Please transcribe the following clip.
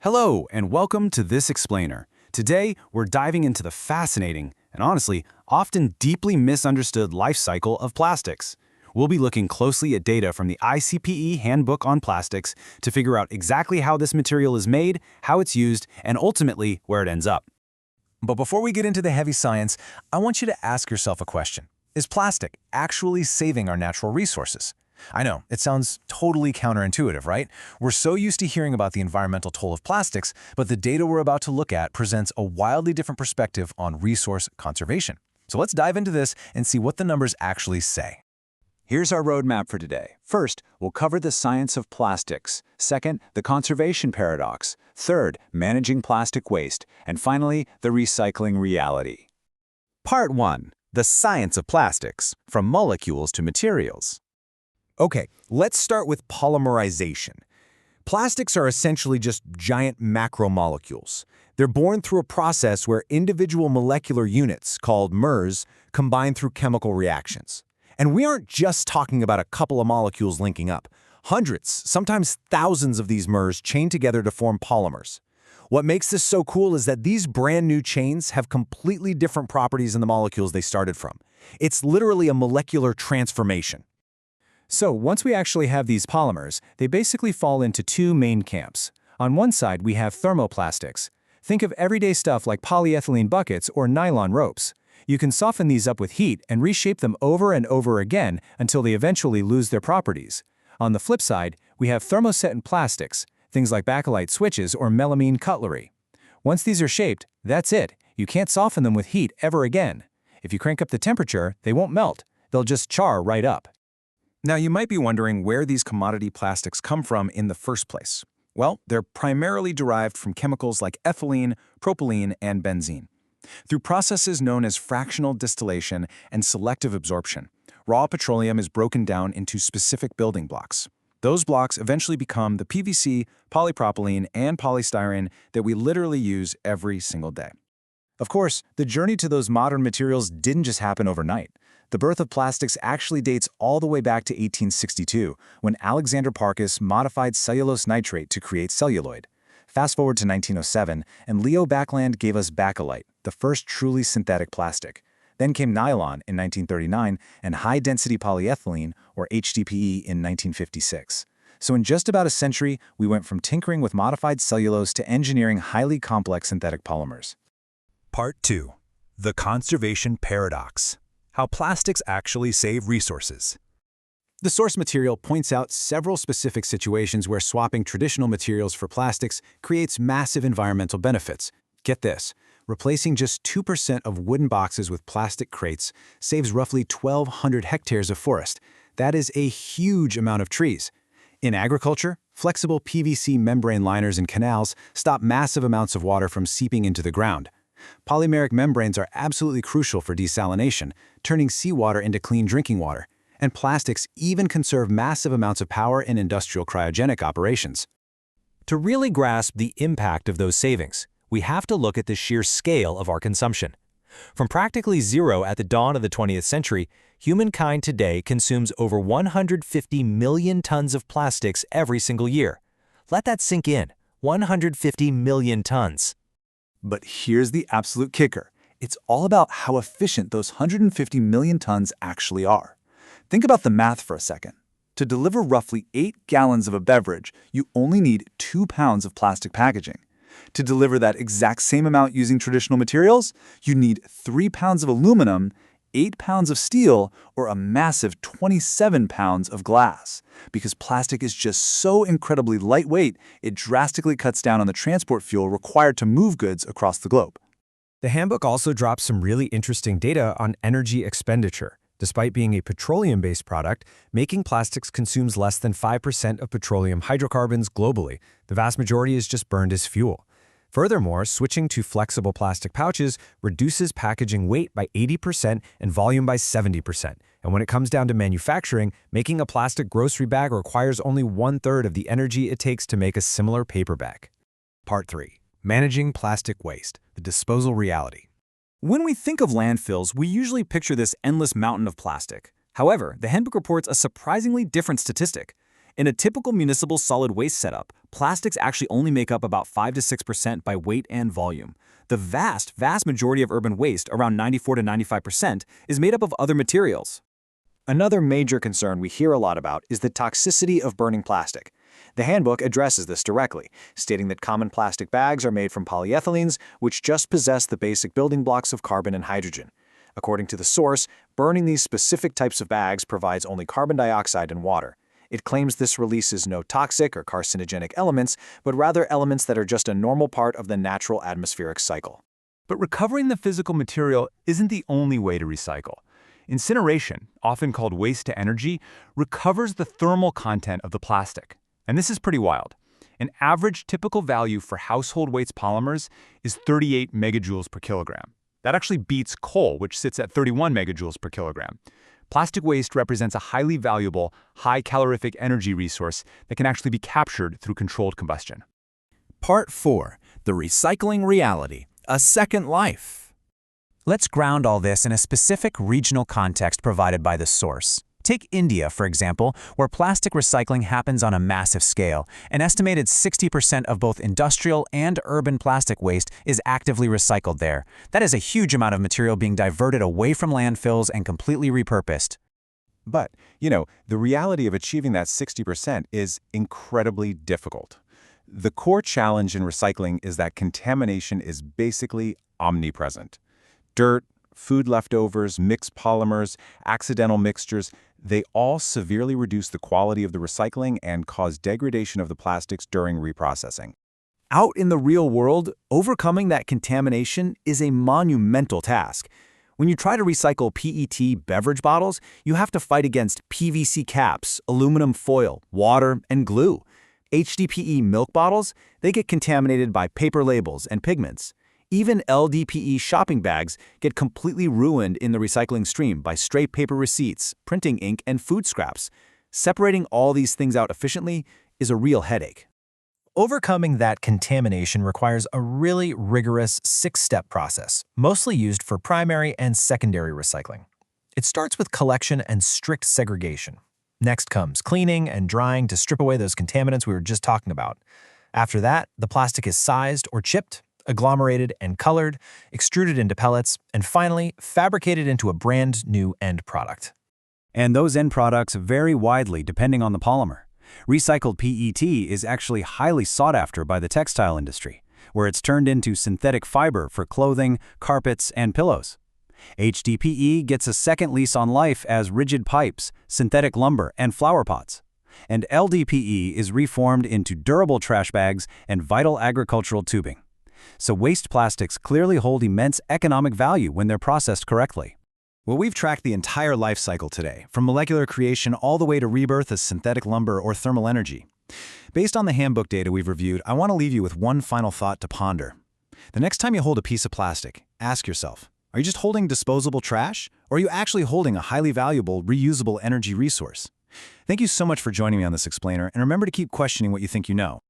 Hello, and welcome to This Explainer. Today, we're diving into the fascinating, and honestly, often deeply misunderstood life cycle of plastics. We'll be looking closely at data from the ICPE Handbook on Plastics to figure out exactly how this material is made, how it's used, and ultimately, where it ends up. But before we get into the heavy science, I want you to ask yourself a question. Is plastic actually saving our natural resources? I know, it sounds totally counterintuitive, right? We're so used to hearing about the environmental toll of plastics, but the data we're about to look at presents a wildly different perspective on resource conservation. So let's dive into this and see what the numbers actually say. Here's our roadmap for today. First, we'll cover the science of plastics. Second, the conservation paradox. Third, managing plastic waste. And finally, the recycling reality. Part 1. The science of plastics, from molecules to materials. Okay, let's start with polymerization. Plastics are essentially just giant macromolecules. They're born through a process where individual molecular units, called MERs, combine through chemical reactions. And we aren't just talking about a couple of molecules linking up. Hundreds, sometimes thousands of these MERs chain together to form polymers. What makes this so cool is that these brand new chains have completely different properties in the molecules they started from. It's literally a molecular transformation. So once we actually have these polymers, they basically fall into two main camps. On one side, we have thermoplastics. Think of everyday stuff like polyethylene buckets or nylon ropes. You can soften these up with heat and reshape them over and over again until they eventually lose their properties. On the flip side, we have thermoset plastics, things like bakelite switches or melamine cutlery. Once these are shaped, that's it. You can't soften them with heat ever again. If you crank up the temperature, they won't melt. They'll just char right up. Now, you might be wondering where these commodity plastics come from in the first place. Well, they're primarily derived from chemicals like ethylene, propylene, and benzene. Through processes known as fractional distillation and selective absorption, raw petroleum is broken down into specific building blocks. Those blocks eventually become the PVC, polypropylene, and polystyrene that we literally use every single day. Of course, the journey to those modern materials didn't just happen overnight. The birth of plastics actually dates all the way back to 1862, when Alexander Parkhus modified cellulose nitrate to create celluloid. Fast forward to 1907, and Leo Backland gave us bakelite, the first truly synthetic plastic. Then came nylon in 1939 and high-density polyethylene, or HDPE, in 1956. So in just about a century, we went from tinkering with modified cellulose to engineering highly complex synthetic polymers. Part 2. The conservation paradox. How plastics actually save resources. The source material points out several specific situations where swapping traditional materials for plastics creates massive environmental benefits. Get this, replacing just 2% of wooden boxes with plastic crates saves roughly 1,200 hectares of forest. That is a huge amount of trees. In agriculture, flexible PVC membrane liners in canals stop massive amounts of water from seeping into the ground. Polymeric membranes are absolutely crucial for desalination, turning seawater into clean drinking water. And plastics even conserve massive amounts of power in industrial cryogenic operations. To really grasp the impact of those savings, we have to look at the sheer scale of our consumption. From practically zero at the dawn of the 20th century, humankind today consumes over 150 million tons of plastics every single year. Let that sink in. 150 million tons. But here's the absolute kicker. It's all about how efficient those 150 million tons actually are. Think about the math for a second. To deliver roughly 8 gallons of a beverage, you only need 2 pounds of plastic packaging. To deliver that exact same amount using traditional materials, you need 3 pounds of aluminum, 8 pounds of steel, or a massive 27 pounds of glass. Because plastic is just so incredibly lightweight, it drastically cuts down on the transport fuel required to move goods across the globe. The handbook also drops some really interesting data on energy expenditure. Despite being a petroleum-based product, making plastics consumes less than 5% of petroleum hydrocarbons globally. The vast majority is just burned as fuel. Furthermore, switching to flexible plastic pouches reduces packaging weight by 80% and volume by 70%. And when it comes down to manufacturing, making a plastic grocery bag requires only 1/3 of the energy it takes to make a similar paper bag. Part 3. Managing plastic waste, the disposal reality. When we think of landfills, we usually picture this endless mountain of plastic. However, the handbook reports a surprisingly different statistic. In a typical municipal solid waste setup, plastics actually only make up about 5 to 6% by weight and volume. The vast majority of urban waste, around 94 to 95%, is made up of other materials. Another major concern we hear a lot about is the toxicity of burning plastic. The handbook addresses this directly, stating that common plastic bags are made from polyethylenes, which just possess the basic building blocks of carbon and hydrogen. According to the source, burning these specific types of bags provides only carbon dioxide and water. It claims this releases no toxic or carcinogenic elements, but rather elements that are just a normal part of the natural atmospheric cycle. But recovering the physical material isn't the only way to recycle. Incineration, often called waste to energy, recovers the thermal content of the plastic. And this is pretty wild. An average typical value for household waste polymers is 38 megajoules per kilogram. That actually beats coal, which sits at 31 megajoules per kilogram. Plastic waste represents a highly valuable, high calorific energy resource that can actually be captured through controlled combustion. Part 4. The recycling reality. A second life. Let's ground all this in a specific regional context provided by the source. Take India, for example, where plastic recycling happens on a massive scale. An estimated 60% of both industrial and urban plastic waste is actively recycled there. That is a huge amount of material being diverted away from landfills and completely repurposed. But, the reality of achieving that 60% is incredibly difficult. The core challenge in recycling is that contamination is basically omnipresent. Dirt, food leftovers, mixed polymers, accidental mixtures, they all severely reduce the quality of the recycling and cause degradation of the plastics during reprocessing. Out in the real world, overcoming that contamination is a monumental task. When you try to recycle PET beverage bottles, you have to fight against PVC caps, aluminum foil, water, and glue. HDPE milk bottles, they get contaminated by paper labels and pigments. Even LDPE shopping bags get completely ruined in the recycling stream by stray paper receipts, printing ink, and food scraps. Separating all these things out efficiently is a real headache. Overcoming that contamination requires a really rigorous 6-step process, mostly used for primary and secondary recycling. It starts with collection and strict segregation. Next comes cleaning and drying to strip away those contaminants we were just talking about. After that, the plastic is sized or chipped, agglomerated and colored, extruded into pellets, and finally fabricated into a brand new end product. And those end products vary widely depending on the polymer. Recycled PET is actually highly sought after by the textile industry, where it's turned into synthetic fiber for clothing, carpets, and pillows. HDPE gets a second lease on life as rigid pipes, synthetic lumber, and flower pots. And LDPE is reformed into durable trash bags and vital agricultural tubing. So waste plastics clearly hold immense economic value when they're processed correctly. Well, we've tracked the entire life cycle today, from molecular creation all the way to rebirth as synthetic lumber or thermal energy. Based on the handbook data we've reviewed, I want to leave you with one final thought to ponder. The next time you hold a piece of plastic, ask yourself, are you just holding disposable trash, or are you actually holding a highly valuable, reusable energy resource? Thank you so much for joining me on this explainer, and remember to keep questioning what you think you know.